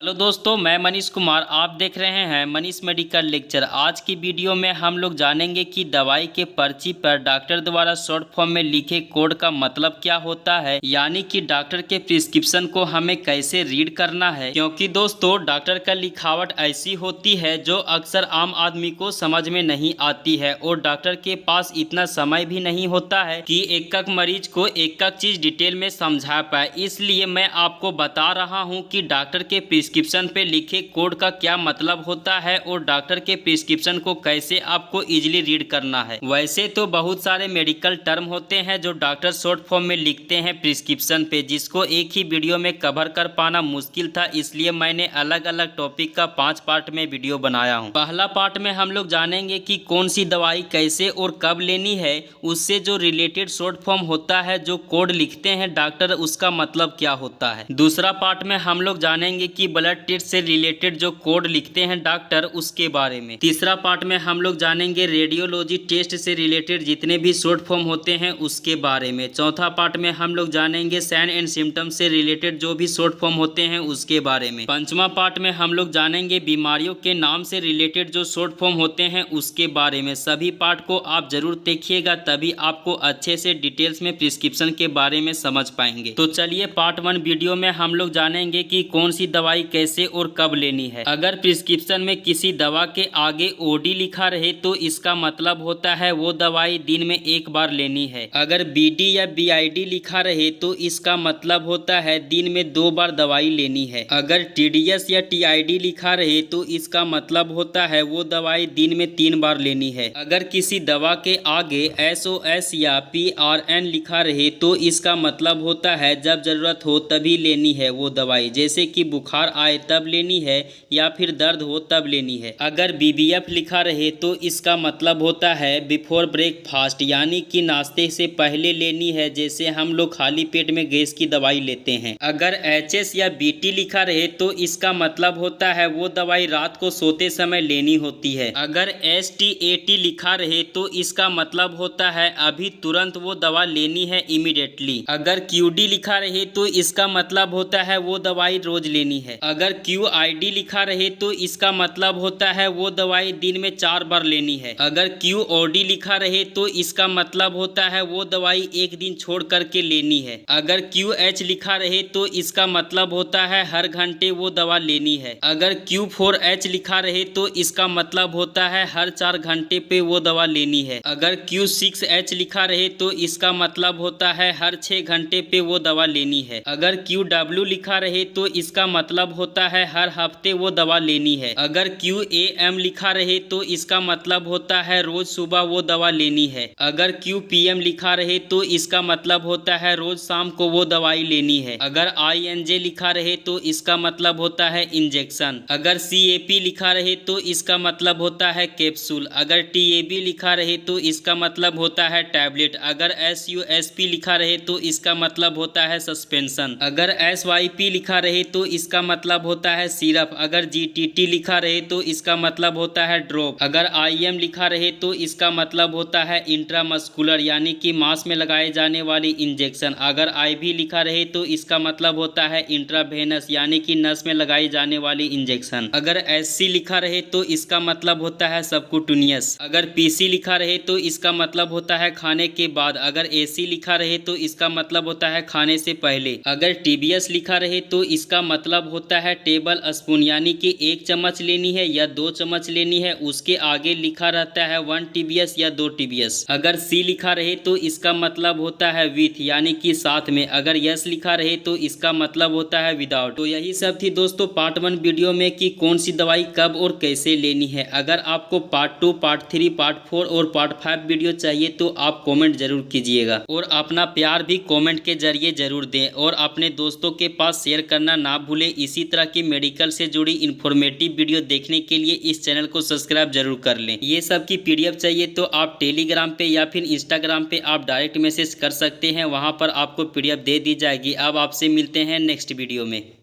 Hello दोस्तों, मैं मनीष कुमार। आप देख रहे हैं मनीष मेडिकल लेक्चर। आज की वीडियो में हम लोग जानेंगे कि दवाई के पर्ची पर डॉक्टर द्वारा शॉर्ट फॉर्म में लिखे कोड का मतलब क्या होता है, यानी कि डॉक्टर के प्रिस्क्रिप्शन को हमें कैसे रीड करना है। क्योंकि दोस्तों डॉक्टर का लिखावट ऐसी होती है जो अक्सर आम आदमी को समझ में नहीं आती है और डॉक्टर के पास इतना समय भी नहीं होता है कि एक एक मरीज को एक एक चीज डिटेल में समझा पाए। इसलिए मैं आपको बता रहा हूँ कि डॉक्टर के प्रिस्क्रिप्शन पे लिखे कोड का क्या मतलब होता है और डॉक्टर के प्रिस्क्रिप्शन को कैसे आपको इजीली रीड करना है। वैसे तो बहुत सारे मेडिकल टर्म होते हैं जो डॉक्टर शॉर्ट फॉर्म में लिखते हैं प्रिस्क्रिप्शन पे, जिसको एक ही वीडियो में कवर कर पाना मुश्किल था। इसलिए मैंने अलग अलग टॉपिक का 5 पार्ट में वीडियो बनाया हूँ। पहला पार्ट में हम लोग जानेंगे कि कौन सी दवाई कैसे और कब लेनी है, उससे जो रिलेटेड शॉर्ट फॉर्म होता है, जो कोड लिखते हैं डॉक्टर, उसका मतलब क्या होता है। दूसरा पार्ट में हम लोग जानेंगे कि ब्लड टेस्ट से रिलेटेड जो कोड लिखते हैं डॉक्टर, उसके बारे में। तीसरा पार्ट में हम लोग जानेंगे रेडियोलॉजी टेस्ट से रिलेटेड जितने भी शॉर्ट फॉर्म होते हैं उसके बारे में। चौथा पार्ट में हम लोग जानेंगे साइन एंड सिम्टम से रिलेटेड जो भी शॉर्ट फॉर्म होते हैं उसके बारे में। पांचवा पार्ट में हम लोग जानेंगे बीमारियों के नाम से रिलेटेड जो शॉर्ट फॉर्म होते हैं उसके बारे में। सभी पार्ट को आप जरूर देखिएगा, तभी आपको अच्छे से डिटेल्स में प्रिस्क्रिप्शन के बारे में समझ पाएंगे। तो चलिए पार्ट 1 वीडियो में हम लोग जानेंगे कि कौन सी दवाई कैसे और कब लेनी है। अगर प्रिस्क्रिप्शन में किसी दवा के आगे ओडी लिखा रहे तो इसका मतलब होता है वो दवाई दिन में एक बार लेनी है। अगर बीडी या बीआईडी लिखा रहे तो इसका मतलब होता है दिन में 2 बार दवाई लेनी है। अगर टीडीएस या टीआईडी लिखा रहे तो इसका मतलब होता है वो दवाई दिन में 3 बार लेनी है। अगर किसी दवा के आगे एसओएस या पीआरएन लिखा रहे तो इसका मतलब होता है जब जरूरत हो तभी लेनी है वो दवाई, जैसे कि बुखार आए तब लेनी है या फिर दर्द हो तब लेनी है। अगर बीबीएफ लिखा रहे तो इसका मतलब होता है बिफोर ब्रेकफास्ट, यानी कि नाश्ते से पहले लेनी है, जैसे हम लोग खाली पेट में गैस की दवाई लेते हैं। अगर एचएस या बीटी लिखा रहे तो इसका मतलब होता है वो दवाई रात को सोते समय लेनी होती है। अगर एसटीएटी लिखा रहे तो इसका मतलब होता है अभी तुरंत वो दवा लेनी है, इमीडिएटली। अगर क्यूडी लिखा रहे तो इसका मतलब होता है वो दवाई रोज लेनी है। अगर क्यूआईडी लिखा रहे तो इसका मतलब होता है वो दवाई दिन में 4 बार लेनी है। अगर क्यूओडी लिखा रहे तो इसका मतलब होता है वो दवाई एक दिन छोड़ करके लेनी है। अगर क्यूएच लिखा रहे तो इसका मतलब होता है हर घंटे वो दवा लेनी है। अगर क्यू4एच लिखा रहे तो इसका मतलब होता है हर 4 घंटे पे वो दवा लेनी है। अगर क्यू6एच लिखा रहे तो इसका मतलब होता है हर 6 घंटे पे वो दवा लेनी है। अगर क्यूडब्ल्यू लिखा रहे तो इसका मतलब होता है हर हफ्ते वो दवा लेनी है। अगर क्यूएएम लिखा रहे तो इसका मतलब होता है रोज सुबह वो दवा लेनी है। अगर क्यूपीएम लिखा रहे तो इसका मतलब होता है रोज शाम को वो दवाई लेनी है। अगर आईएनजे लिखा रहे तो इसका मतलब होता है इंजेक्शन। अगर सीएपी लिखा रहे तो इसका मतलब होता है कैप्सूल। अगर टीएबी लिखा रहे तो इसका मतलब होता है टैबलेट। अगर एसयूएसपी लिखा रहे तो इसका मतलब होता है सस्पेंशन। अगर एसवाईपी लिखा रहे तो इसका मतलब होता है सिरप। अगर जीटीटी लिखा रहे तो इसका मतलब होता है ड्रॉप। अगर आईएम लिखा रहे तो इसका मतलब होता है इंट्रामस्कुलर, यानी कि मांस में लगाए जाने वाली इंजेक्शन। अगर आईवी लिखा रहे तो इसका मतलब होता है इंट्रावेनस, यानी कि नस में लगाई जाने वाली इंजेक्शन। अगर एससी लिखा रहे तो इसका मतलब होता है सबक्यूटेनियस। अगर पीसी लिखा रहे तो इसका मतलब होता है खाने के बाद। अगर एसी लिखा रहे तो इसका मतलब होता है खाने से पहले। अगर टीबीएस लिखा रहे तो इसका मतलब होता है टेबल स्पून, यानी कि 1 चम्मच लेनी है या 2 चम्मच लेनी है। उसके आगे लिखा रहता है 1 टीबीएस या 2 टीबीएस। अगर सी लिखा रहे तो इसका मतलब होता है विथ, यानी कि साथ में। अगर यस लिखा रहे तो इसका मतलब होता है विदाउट। तो यही सब थी दोस्तों पार्ट 1 वीडियो में कि कौन सी दवाई कब और कैसे लेनी है। अगर आपको पार्ट 2, पार्ट 3, पार्ट 4 और पार्ट 5 वीडियो चाहिए तो आप कमेंट जरूर कीजिएगा और अपना प्यार भी कमेंट के जरिए जरूर दें और अपने दोस्तों के पास शेयर करना ना भूलें। इसी तरह की मेडिकल से जुड़ी इन्फॉर्मेटिव वीडियो देखने के लिए इस चैनल को सब्सक्राइब जरूर कर लें। ये सब की पीडीएफ चाहिए तो आप टेलीग्राम पे या फिर इंस्टाग्राम पे आप डायरेक्ट मैसेज कर सकते हैं, वहां पर आपको पीडीएफ दे दी जाएगी। अब आपसे मिलते हैं नेक्स्ट वीडियो में।